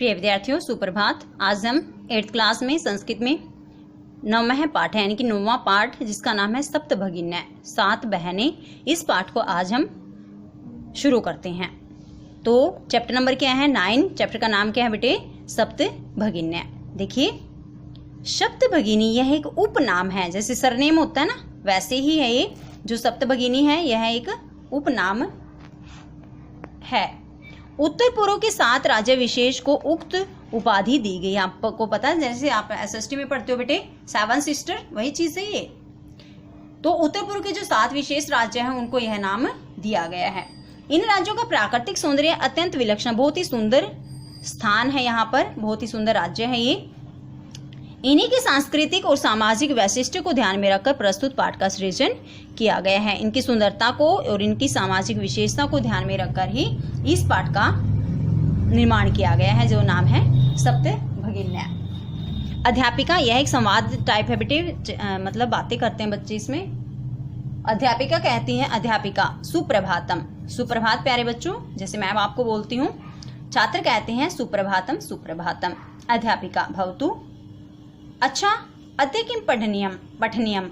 प्रिय विद्यार्थियों, सुप्रभात। आज हम 8th क्लास में संस्कृत में 9वां पाठ है, यानी कि 9वां पाठ, जिसका नाम है सप्तभगिन्या, 7 बहनें। इस पाठ को आज हम शुरू करते हैं। तो चैप्टर नंबर क्या है? 9। चैप्टर का नाम क्या है बेटे? सप्तभगिन्या। देखिए, सप्तभगिनी यह एक उपनाम है, जैसे सरनेम होता है ना, वैसे ही है ये जो सप्तभगिनी है, यह एक उपनाम है। उत्तर पूर्व के 7 राज्य विशेष को उक्त उपाधि दी गई। आपको पता है, जैसे आप एसएसटी में पढ़ते हो बेटे 7 सिस्टर, वही चीज है ये। तो उत्तर पूर्व के जो 7 विशेष राज्य हैं उनको यह नाम दिया गया है। इन राज्यों का प्राकृतिक सौंदर्य अत्यंत विलक्षण, बहुत ही सुंदर स्थान है यहाँ पर, बहुत ही सुंदर राज्य है ये। इन्हीं के सांस्कृतिक और सामाजिक वैशिष्ट्य को ध्यान में रखकर प्रस्तुत पाठ का सृजन किया गया है। इनकी सुंदरता को और इनकी सामाजिक विशेषता को ध्यान में रखकर ही इस पाठ का निर्माण किया गया है, जो नाम है सप्तभगिन्या। अध्यापिका, यह एक संवाद टाइप है बेटे, मतलब बातें करते हैं बच्चे इसमें। अध्यापिका कहती हैं, अध्यापिका सुप्रभातम, सुप्रभात प्यारे बच्चों, जैसे मैं आपको बोलती हूँ। छात्र कहते हैं सुप्रभातम सुप्रभातम। अध्यापिका भवतु, अच्छा, अद्य किम पठनीयम पठनीयम,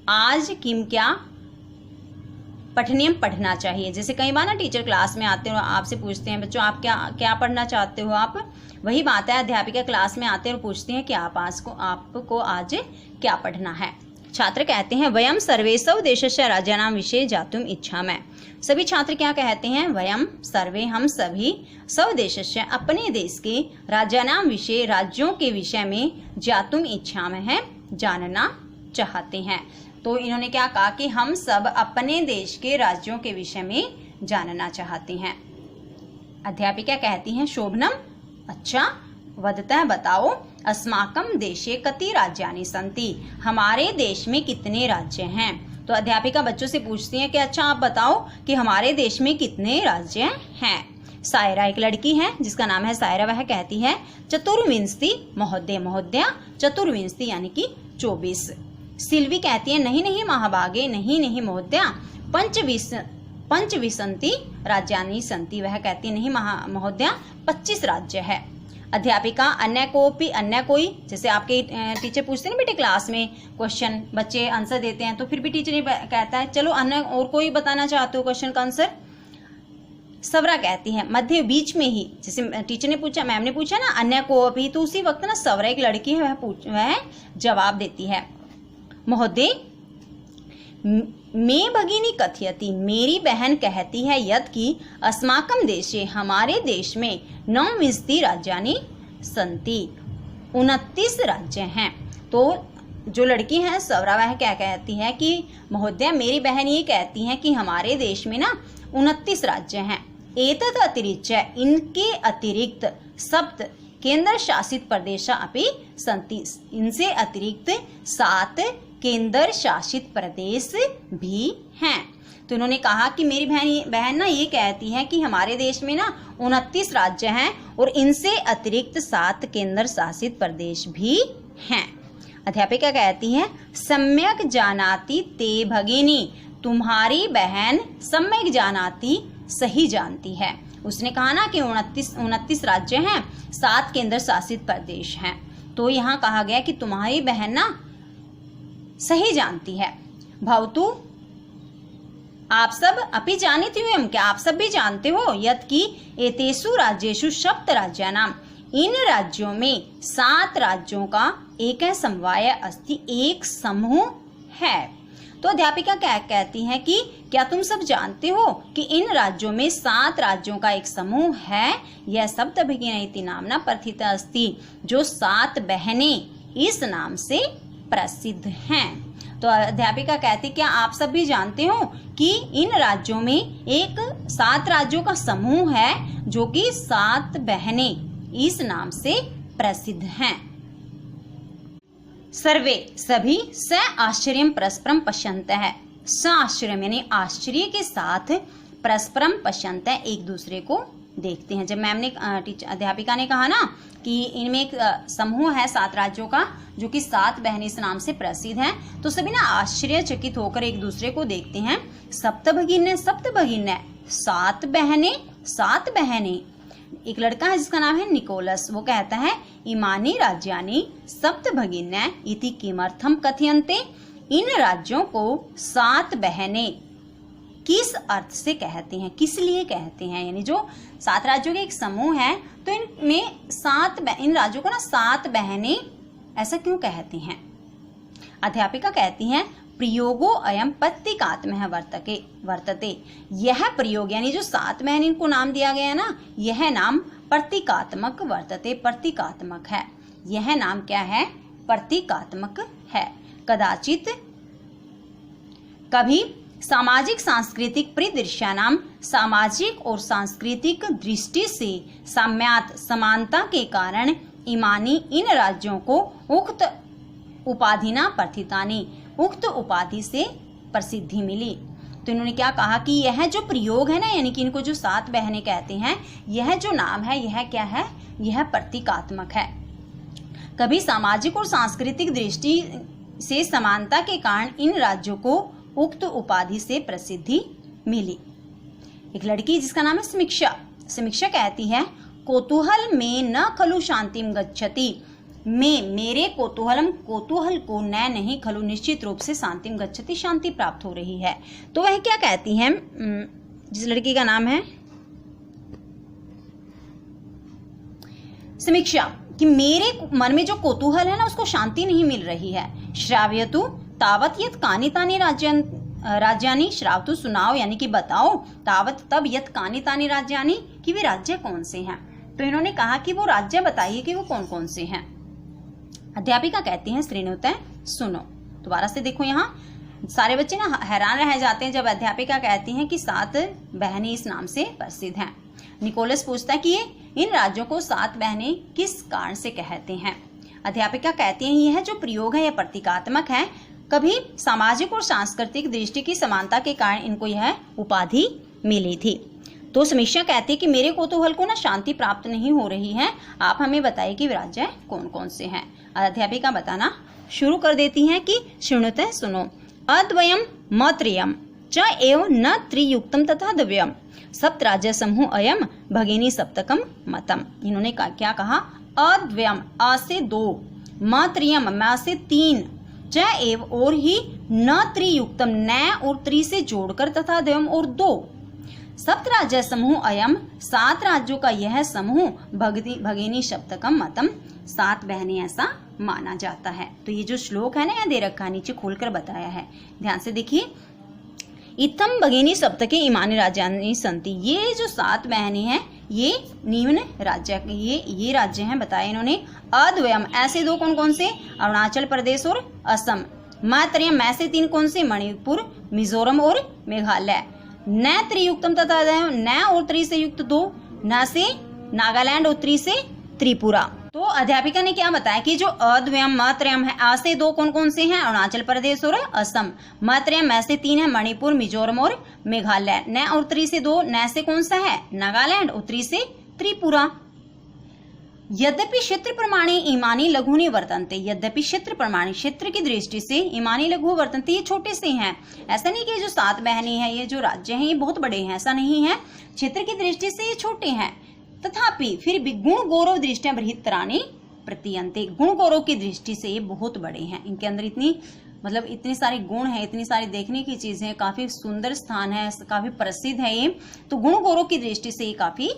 आज किम क्या पठनीयम पढ़ना चाहिए। जैसे कई बार ना टीचर क्लास में आते हो, आपसे पूछते हैं बच्चों आप क्या क्या पढ़ना चाहते हो आप, वही बात है। अध्यापिका क्लास में आते हैं और पूछते हैं कि आपको आज क्या पढ़ना है। छात्र कहते हैं वयम सर्वे स्वदेशस्य राज्यानां विषये जातुम इच्छामः। सभी छात्र क्या कहते हैं? वयम सर्वे, हम सभी, स्वदेशस्य, अपने देश के, राज्यानां विषय, राज्यों के विषय में, जातुम इच्छामः, जानना चाहते हैं। तो इन्होंने क्या कहा कि हम सब अपने देश के राज्यों के विषय में जानना चाहते हैं। अध्यापिका कहती हैं शोभनम, अच्छा, वदतः बताओ, अस्माकं देशे कति राज्यानि सन्ति, हमारे देश में कितने राज्य हैं। तो अध्यापिका बच्चों से पूछती हैं कि अच्छा आप बताओ कि हमारे देश में कितने राज्य हैं। सायरा एक लड़की है जिसका नाम है सायरा, वह कहती है चतुर्विंशति महोदय, महोदया चतुर्विंशति यानी कि 24। सिल्वी कहती है नहीं नहीं महाभागे, नहीं नहीं महोदया, पंचविंशति राज्यानि सन्ति, वह कहती है नहीं महोदया 25 राज्य है। अध्यापिका अन्य कोपी, अन्य कोई, जैसे आपके टीचर पूछते हैं ना बेटे क्लास में क्वेश्चन, बच्चे आंसर देते हैं, तो फिर भी टीचर ये कहता है चलो अन्य और कोई बताना चाहते हो क्वेश्चन का आंसर। सवरा कहती है मध्य बीच में ही, जैसे टीचर ने पूछा, मैम ने पूछा ना अन्य कोपी, तो उसी वक्त ना सवरा एक लड़की है, वह जवाब देती है। महोदय मे भगिनी कथयति, मेरी बहन कहती है यद कि अस्माकं देशे, हमारे देश में 9 राज्यानि सन्ति, 29 राज्य हैं। तो जो लड़की है सवरा, वह क्या कहती है कि महोदय मेरी बहन ये कहती है कि हमारे देश में ना 29 राज्य हैं। एतत् अतिरिच्य, इनके अतिरिक्त सप्त केंद्र शासित प्रदेशा अपि सन्ति, इनसे अतिरिक्त 7 केंद्र शासित प्रदेश भी हैं। तो इन्होंने कहा कि मेरी बहन ना ये कहती है कि हमारे देश में ना 29 राज्य हैं और इनसे अतिरिक्त 7 केंद्र शासित प्रदेश भी हैं। अध्यापिका कहती है सम्यक जानाति ते भगिनी, तुम्हारी बहन सम्यक जानाति, सही जानती है। उसने कहा ना कि 29 राज्य हैं, 7 केंद्र शासित प्रदेश हैं। तो यहाँ कहा गया कि तुम्हारी बहन ना सही जानती है। भवतु, आप सब अपि जानीति वयम, क्या आप सब भी जानते हो यत् कि एतेषु राज्येषु सप्त राज्यानां, इन राज्यों में 7 राज्यों का एक समवाय अस्ति, एक समूह है। तो अध्यापिका क्या कहती है कि क्या तुम सब जानते हो कि इन राज्यों में 7 राज्यों का एक समूह है, यह सप्तभगिन्या इति नाम्ना प्रथिता अस्ति, जो 7 बहनें इस नाम से प्रसिद्ध हैं। तो अध्यापिका कहती क्या आप सब भी जानते हो कि इन राज्यों में एक 7 राज्यों का समूह है, जो कि 7 बहनें इस नाम से प्रसिद्ध हैं। सर्वे, सभी, स आश्चर्यम परस्परम पश्यन्तः, स आश्चर्यम यानी आश्चर्य के साथ, परस्परम पश्यन्तः एक दूसरे को देखते हैं। जब मैम ने अध्यापिका ने कहा ना कि इनमें एक समूह है 7 राज्यों का, जो कि 7 बहनें इस नाम से प्रसिद्ध हैं, तो सभी ना आश्चर्यचकित होकर एक दूसरे को देखते हैं। सप्तभगिन्या, सप्तभगिन्या, 7 बहनें, 7 बहनें। एक लड़का है जिसका नाम है निकोलस, वो कहता है इमानी राज्यानि सप्त भगिन्य इति किमर्थम कथयन्ते। इन राज्यों को 7 बहनें किस अर्थ से कहते हैं, किस लिए कहते हैं, यानी जो 7 राज्यों के एक समूह है तो इनमें इन राज्यों को ना 7 बहनें ऐसा क्यों कहते हैं। अध्यापिका कहती हैं प्रयोगो अयम प्रतीकात्मः वर्तते। यह प्रयोग यानी जो 7 बहन इनको नाम दिया गया ना, यह नाम प्रतीकात्मक वर्तते, प्रतीकात्मक है। यह नाम क्या है, प्रतीकात्मक है। कदाचित कभी सामाजिक सांस्कृतिक परिदृश्यानाम, सामाजिक और सांस्कृतिक दृष्टि से साम्यात समानता के कारण इमानी इन राज्यों को उक्त उपाधिना प्रथितानि, उक्त उपाधि से प्रसिद्धि मिली। तो इन्होंने क्या कहा कि यह जो प्रयोग है ना, यानी कि इनको जो 7 बहनें कहते हैं, यह जो नाम है यह क्या है, यह प्रतीकात्मक है। कभी सामाजिक और सांस्कृतिक दृष्टि से समानता के कारण इन राज्यों को उक्त उपाधि से प्रसिद्धि मिली। एक लड़की जिसका नाम है समीक्षा, समीक्षा कहती है कौतूहल में न खलु शांतिम गच्छति, में मेरे कौतूहल को न नहीं खलु निश्चित रूप से शांतिम गच्छति, शांति प्राप्त हो रही है। तो वह क्या कहती है, जिस लड़की का नाम है समीक्षा, कि मेरे मन में जो कौतूहल है ना उसको शांति नहीं मिल रही है। श्राव्यतु तावत यत कानि तानि राज्यानि, श्रावतु सुनाओ यानी कि बताओ, तावत तब यत कानि तानि राज्यानि कि वे राज्य कौन से हैं। तो इन्होंने कहा कि वो राज्य बताइए कि वो कौन कौन से हैं। अध्यापिका कहती हैं श्रेणुतः सुनो। दोबारा से देखो, यहाँ सारे बच्चे ना हैरान रह जाते हैं जब अध्यापिका कहती हैं कि 7 बहनें इस नाम से प्रसिद्ध हैं। निकोलस पूछता है कि ये इन राज्यों को 7 बहनें किस कारण से कहते हैं। अध्यापिका कहती हैं यह जो प्रयोग है यह प्रतीकात्मक है। कभी सामाजिक और सांस्कृतिक दृष्टि की समानता के कारण इनको यह उपाधि मिली थी। तो समीक्षा कहती है कि मेरे कौतूहल को ना शांति प्राप्त नहीं हो रही है, आप हमें बताइए कि राज्य कौन कौन से हैं। अध्यापिका बताना शुरू कर देती हैं कि शृणुतः सुनो। अद्वयम मत्रयम च एव न त्रियुक्तम तथा द्वयम सप्त राज्य समूह अयम भगिनी सप्तकम मतम। इन्होंने क्या कहा, अद्वयम आ से 2, मत्रयम म से 3, च एव और ही, न त्रियुक्तम न और त्रि से जोड़कर, तथा द्वयम और 2, सप्त राज्य समूह अयम 7 राज्यों का यह समूह, भगिनी सप्तकम मतम 7 बहनें ऐसा माना जाता है। तो ये जो श्लोक है ना यहाँ दे रखा है, नीचे खोलकर बताया है, ध्यान से देखिए। इत्थम भगिनी सप्तके इमानी राज्यानि सन्ति, ये जो 7 बहनें हैं ये निम्न राज्य, ये राज्य हैं बताए इन्होंने। अद्वयम ऐसे 2 कौन कौन से, अरुणाचल प्रदेश और असम। मैत्रेयम ऐसे 3 कौन से, मणिपुर, मिजोरम और मेघालय। न त्रियुक्तम तथा न और त्रि से युक्त 2, न से नागालैंड और त्रि से त्रिपुरा। तो अध्यापिका ने क्या बताया कि जो अद्वयम मत्रयम है, आ से 2 कौन कौन से हैं, अरुणाचल प्रदेश और असम। मत्रयम ऐसे 3 है, मणिपुर, मिजोरम और मेघालय। न और त्रि से 2, न से कौन सा है, नागालैंड, और त्रि से त्रिपुरा। यद्यपि क्षेत्र प्रमाणे इमानी लघुनि वर्तन्ते, यद्यपि क्षेत्र प्रमाणे क्षेत्र की दृष्टि से इमानी लघु वर्तन्ते, ये छोटे से हैं। ऐसा नहीं कि जो 7 बहनें हैं, ये जो राज्य हैं ये बहुत बड़े हैं, ऐसा नहीं है। क्षेत्र की दृष्टि से ये छोटे हैं, तथापि फिर भी गुण गौरव दृष्टिया बृहत्तराणि प्रतीयन्ते, गुण गौरव की दृष्टि से ये बहुत बड़े हैं। इनके अंदर इतने सारे गुण हैं, इतनी सारी देखने की चीजें हैं, काफी सुंदर स्थान है, काफी प्रसिद्ध है ये। तो गुण गौरव की दृष्टि से ये काफी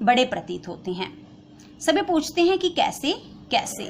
बड़े प्रतीत होते हैं। सभी पूछते हैं कि कैसे कैसे।